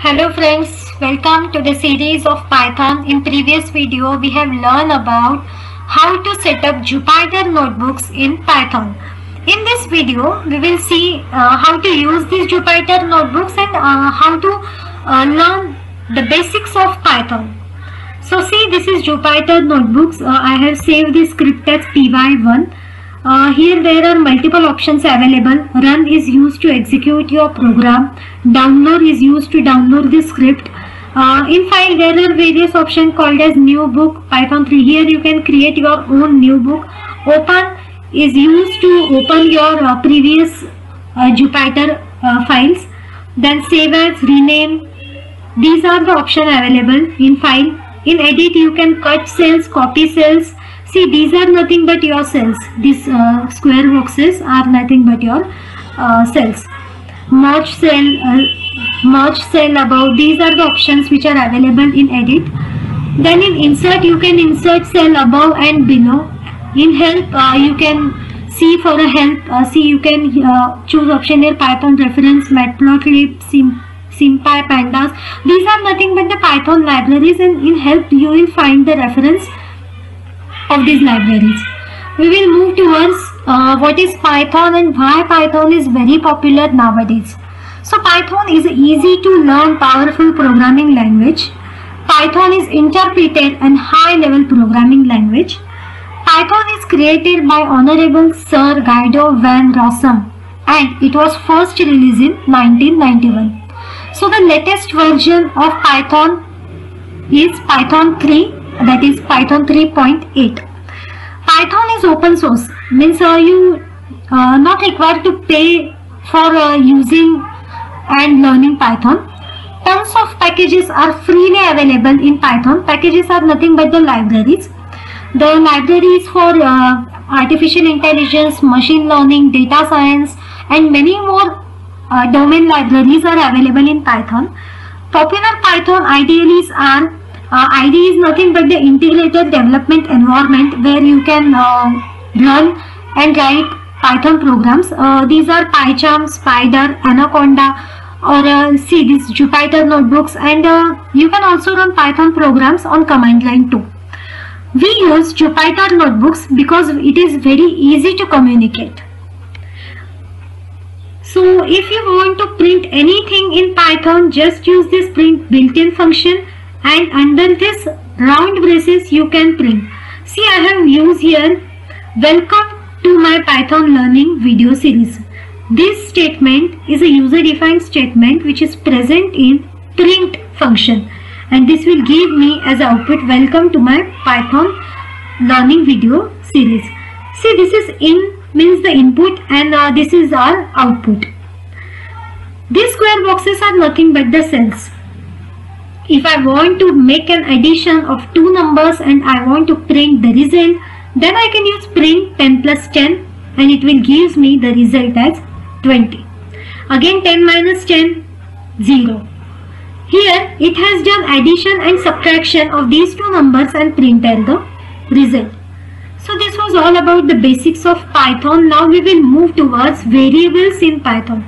Hello friends, welcome to the series of Python. In previous video we have learned about how to set up Jupyter notebooks in Python. In this video we will see how to use these Jupyter notebooks and how to learn the basics of Python. So see, this is Jupyter notebooks. I have saved this script as py1. Here there are multiple options available. Run is used to execute your program. Download is used to download the script. In file there are various options called as new book, Python 3. Here you can create your own new book. Open is used to open your previous Jupyter files. Then save as, rename. These are the options available in file. In edit you can cut cells, copy cells. See, these are nothing but your cells. These square boxes are nothing but your cells. Merge cell above. These are the options which are available in edit. Then in insert you can insert cell above and below. In help you can see for a help. See, you can choose option here: Python reference, matplotlib, SymPy, pandas. These are nothing but the Python libraries, and in help you will find the reference of these libraries. We will move towards what is Python and why Python is very popular nowadays. So Python is an easy to learn powerful programming language. Python is interpreted and high level programming language. Python is created by Honorable Sir Guido van Rossum and it was first released in 1991. So the latest version of Python is Python 3, that is Python 3.8. Python is open source, means you not required to pay for using and learning Python. Tons of packages are freely available in Python. Packages are nothing but the libraries. The libraries for artificial intelligence, machine learning, data science and many more domain libraries are available in Python. Popular Python IDEs are IDE is nothing but the integrated development environment where you can run and write Python programs. These are PyCharm, Spider, Anaconda, or see these Jupyter notebooks, and you can also run Python programs on command line too. We use Jupyter notebooks because it is very easy to communicate. So if you want to print anything in Python, just use this print built-in function, and under this round braces you can print. See, I have used here welcome to my Python learning video series. This statement is a user defined statement which is present in print function, and this will give me as output welcome to my Python learning video series. See, this is in means the input, and this is our output. These square boxes are nothing but the cells. If I want to make an addition of two numbers and I want to print the result, then I can use print 10 plus 10 and it will give me the result as 20. Again 10 minus 10, 0. Here it has done addition and subtraction of these two numbers and printed the result. So this was all about the basics of Python. Now we will move towards variables in Python.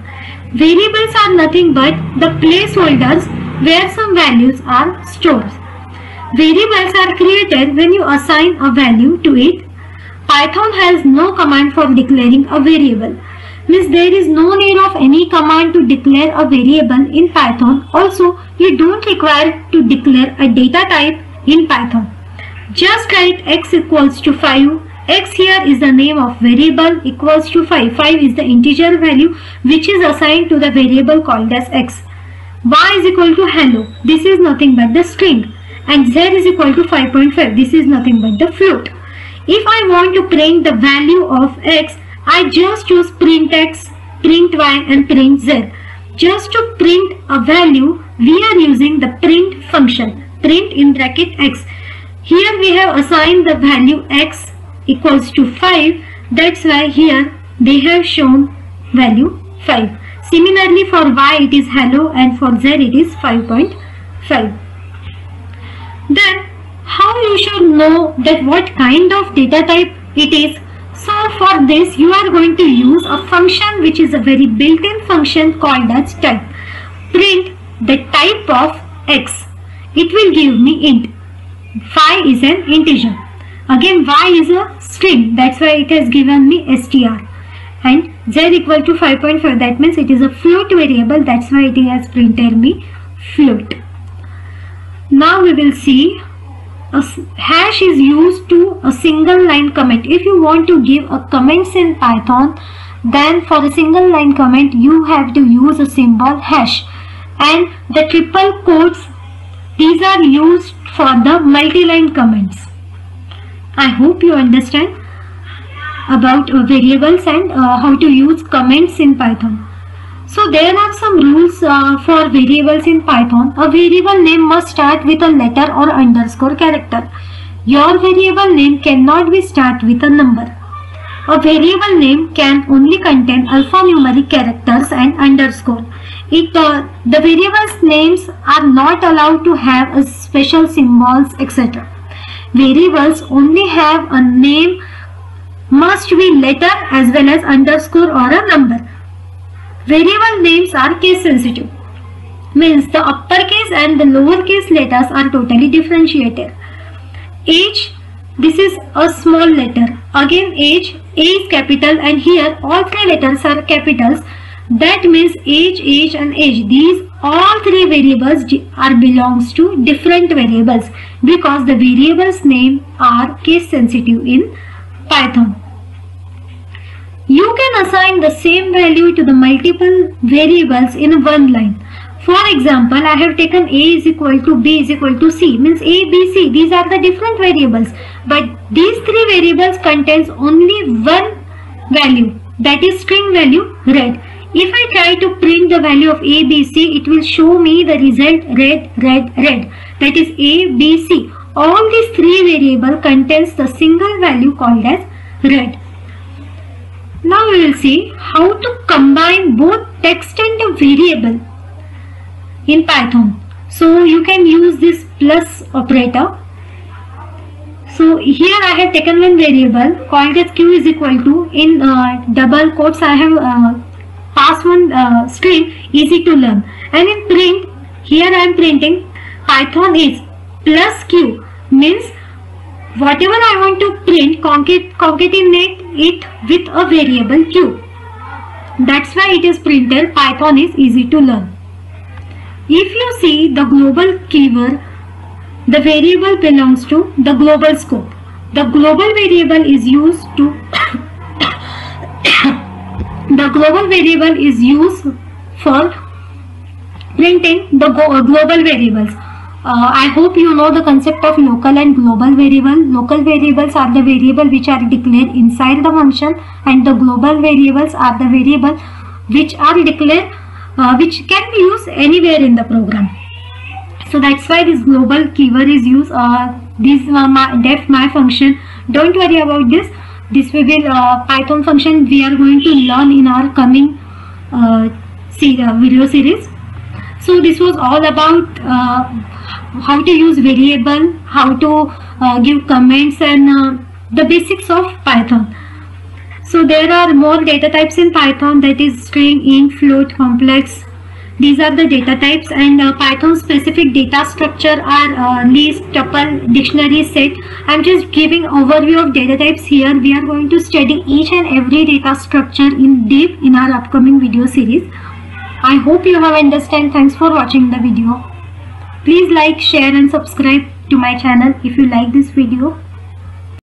Variables are nothing but the placeholders where some values are stored. Variables are created when you assign a value to it. Python has no command for declaring a variable. Means there is no need of any command to declare a variable in Python. Also, you don't require to declare a data type in Python. Just write x equals to 5. X here is the name of variable, equals to 5. 5 is the integer value which is assigned to the variable called as x. Y is equal to hello. This is nothing but the string. And z is equal to 5.5. This is nothing but the float. If I want to print the value of x, I just use print x, print y and print z. Just to print a value, we are using the print function. Print in bracket x. Here we have assigned the value x equals to 5. That's why here they have shown value 5. Similarly for y it is hello and for z it is 5.5. Then how you should know that what kind of data type it is? So for this you are going to use a function which is a very built-in function called as type. Print the type type of x, it will give me int. Phi is an integer. Again y is a string, that's why it has given me str. And z equal to 5.5, that means it is a float variable, that's why it has printed me float. Now we will see a hash is used to a single line comment. If you want to give a comments in Python, then for a single line comment you have to use a symbol hash. And the triple quotes, these are used for the multi-line comments. I hope you understand about variables and how to use comments in Python. So there are some rules for variables in Python. A variable name must start with a letter or underscore character. Your variable name cannot be start with a number. A variable name can only contain alphanumeric characters and underscore. The variables names are not allowed to have a special symbols, etc. Variables only have a name, must be letter as well as underscore or a number. Variable names are case sensitive, means the uppercase and the lowercase letters are totally differentiated. Age, this is a small letter. Again age, A is capital, and here all three letters are capitals. That means age and age. These all three variables belongs to different variables because the variables name are case sensitive in Python. You can assign the same value to the multiple variables in one line. For example, I have taken A is equal to B is equal to C, means A, B, C. These are the different variables, but these three variables contains only one value, that is string value red. If I try to print the value of A, B, C, it will show me the result red, red, red. That is A, B, C. All these three variables contains the single value called as red. Now we will see how to combine both text and a variable in Python. So you can use this plus operator. So here I have taken one variable called as q is equal to, in double quotes I have pass one string easy to learn, and in print here I am printing Python is plus q, means whatever I want to print, concatenate it with a variable q. That's why it is printed Python is easy to learn. If you see the global keyword, the variable belongs to the global scope. The global variable is used to the global variable is used for printing the global variables. I hope you know the concept of local and global variable. Local variables are the variable which are declared inside the function, and the global variables are the variable which are declared which can be used anywhere in the program. So that's why this global keyword is used. This def my function. Don't worry about this. This will be Python function we are going to learn in our coming video series. So this was all about how to use variable, how to give comments, and the basics of Python. So there are more data types in Python, that is string, int, float, complex. These are the data types, and Python specific data structure are list, tuple, dictionary, set. I am just giving overview of data types here. We are going to study each and every data structure in depth in our upcoming video series. I hope you have understand. Thanks for watching the video. Please like, share and subscribe to my channel if you like this video.